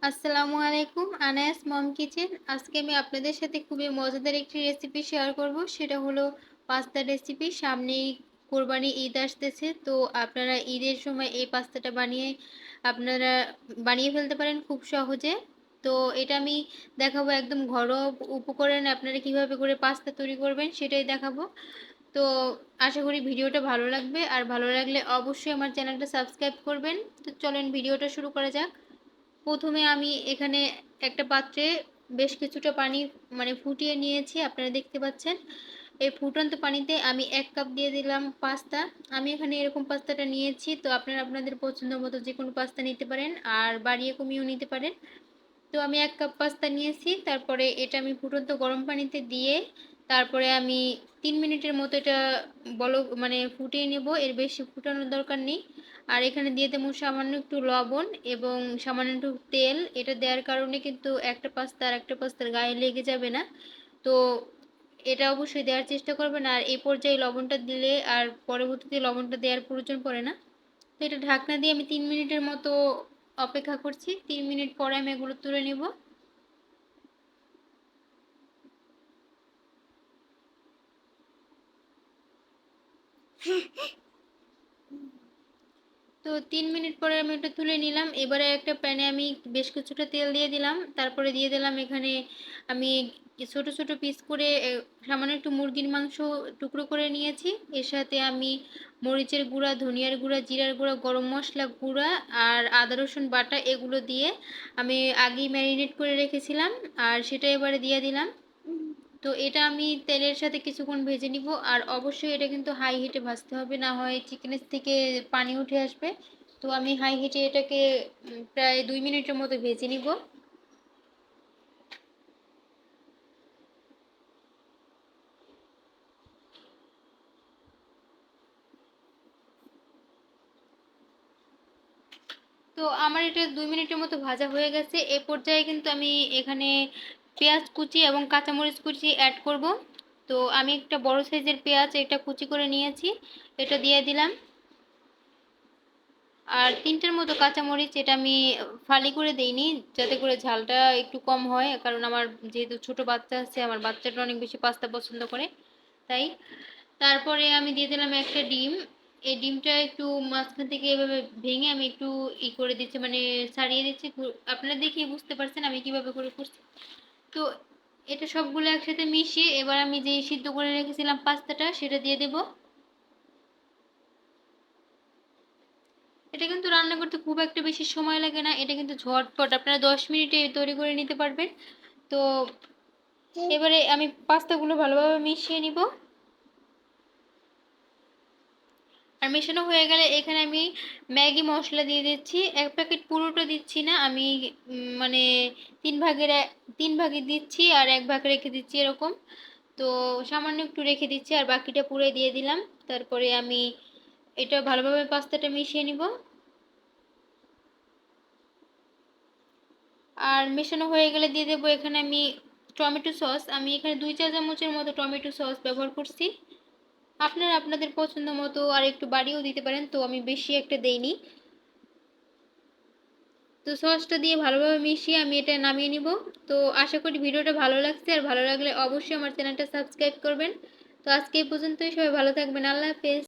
আসসালামু আলাইকুম, আনায়াস মম কিচেন। আজকে আমি আপনাদের সাথে খুবই মজাদার একটি রেসিপি শেয়ার করব। সেটা হলো পাস্তা রেসিপি। সামনেই কোরবানি ঈদ আসতেছে, তো আপনারা ঈদের সময় এই পাস্তাটা আপনারা বানিয়ে ফেলতে পারেন খুব সহজে। তো এটা আমি দেখাবো একদম ঘরোয়া উপকরণে আপনারা কিভাবে করে পাস্তা তৈরি করবেন সেটাই দেখাবো। তো আশা করি ভিডিওটা ভালো লাগবে, আর ভালো লাগলে অবশ্যই আমার চ্যানেলটা সাবস্ক্রাইব করবেন। তো চলেন ভিডিওটা শুরু করা যাক। প্রথমে আমি এখানে একটা পাত্রে বেশ কিছুটা পানি ফুটিয়ে নিয়েছি, আপনারা দেখতে পাচ্ছেন। এই ফুটন্ত পানিতে আমি 1 কাপ দিয়ে দিলাম পাস্তা। আমি এখানে এরকম পাস্তাটা নিয়েছি, তো আপনারা আপনাদের পছন্দ মতো যে কোনো পাস্তা নিতে পারেন, আর বাড়িয়ে কমিয়েও নিতে পারেন। তো আমি 1 কাপ পাস্তা নিয়েছি, তারপরে এটা আমি ফুটন্ত গরম পানিতে দিয়ে তারপরে আমি 3 মিনিটের মতো এটা ফুটিয়ে নেব। এর বেশি ফুটানোর দরকার নেই। আর এখানে দিয়ে দেবো সামান্য একটু লবণ এবং সামান্য একটু তেল। এটা দেওয়ার কারণে কিন্তু একটা পাস্তা আর একটা পাস্তার গায়ে লেগে যাবে না। তো এটা অবশ্যই দেওয়ার চেষ্টা করবেন। আর এই পর্যায়ে লবণটা দিলে আর পরবর্তীতে লবণটা দেওয়ার প্রয়োজন পড়ে না। তো এটা ঢাকনা দিয়ে আমি 3 মিনিটের মতো অপেক্ষা করছি। 3 মিনিট পরে আমি এগুলো তুলে নিব। তো 3 মিনিট পরে আমি এটা তুলে নিলাম। এবারে একটা প্যানে আমি বেশ কিছুটা তেল দিয়ে দিলাম। তারপরে দিয়ে দিলাম এখানে আমি ছোট ছোট পিস করে সামান্য একটু মুরগির মাংস টুকরো করে নিয়েছি। এর সাথে আমি মরিচের গুঁড়া, ধনিয়ার গুঁড়া, জিরার গুঁড়া, গরম মশলা গুঁড়া আর আদা রসুন বাটা এগুলো দিয়ে আমি আগেই ম্যারিনেট করে রেখেছিলাম, আর সেটা এবারে দিয়ে দিলাম। তো এটা আমি তেলের সাথে কিছুক্ষণ ভেজে নিব। আর অবশ্যই এটা কিন্তু হাই হিটে ভাজতে হবে, না হয় চিকেনের থেকে পানি উঠে আসবে। তো আমি হাই হিটে এটাকে প্রায় 2 মিনিটের মতো ভেজে নিব। তো আমার এটা 2 মিনিটের মতো ভাজা হয়ে গেছে। এ পর্যায়ে কিন্তু আমি এখানে পেঁয়াজ কুচি এবং কাঁচামরিচ কুচি অ্যাড করব। তো আমি একটা বড় সাইজের পেঁয়াজ এটা কুচি করে নিয়েছি, এটা দিয়ে দিলাম। আর 3টার মতো কাঁচামরিচ এটা আমি ফালি করে দেইনি, যাতে করে ঝালটা একটু কম হয়, কারণ আমার যেহেতু ছোট বাচ্চা আছে, আমার বাচ্চাটা অনেক বেশি পাস্তা পছন্দ করে, তাই। তারপরে আমি দিয়ে দিলাম একটা ডিম। এই ডিমটা একটু মাঝখান থেকে এভাবে ভেঙে আমি একটু করে দিচ্ছি, ছাড়িয়ে দিচ্ছি। আপনারা দেখেই বুঝতে পারছেন আমি কিভাবে করে করছি। তো এটা সবগুলো একসাথে মিশিয়ে এবার আমি যে সিদ্ধ করে রেখেছিলাম পাস্তাটা সেটা দিয়ে দেবো। এটা কিন্তু রান্না করতে খুব একটা বেশি সময় লাগে না, এটা কিন্তু ঝটপট আপনারা 10 মিনিটে তৈরি করে নিতে পারবেন। তো এবারে আমি পাস্তাগুলো ভালোভাবে মিশিয়ে নিব। আর মেশানো হয়ে গেলে এখানে আমি ম্যাগি মশলা দিয়ে দিচ্ছি। 1 প্যাকেট পুরোটা দিচ্ছি না, আমি মানে 3 ভাগে দিচ্ছি আর 1 ভাগ রেখে দিচ্ছি এরকম। তো সামান্য একটু রেখে দিচ্ছি আর বাকিটা পুরোই দিয়ে দিলাম। তারপরে আমি এটা ভালোভাবে পাস্তাটা মিশিয়ে নিব। আর মেশানো হয়ে গেলে দিয়ে দেবো এখানে আমি টমেটো সস। আমি এখানে 2 চা চামচের মতো টমেটো সস ব্যবহার করছি। আপনারা আপনাদের পছন্দ মতো আর একটু বাড়িয়েও দিতে পারেন, তো আমি বেশি একটা দেইনি। তো সসটা দিয়ে ভালোভাবে মিশিয়ে আমি এটা নামিয়ে নিব। তো আশা করি ভিডিওটা ভালো লাগছে, আর ভালো লাগলে অবশ্যই আমার চ্যানেলটা সাবস্ক্রাইব করবেন। তো আজকে এই পর্যন্তই, সবাই ভালো থাকবেন। আল্লাহ হাফেজ।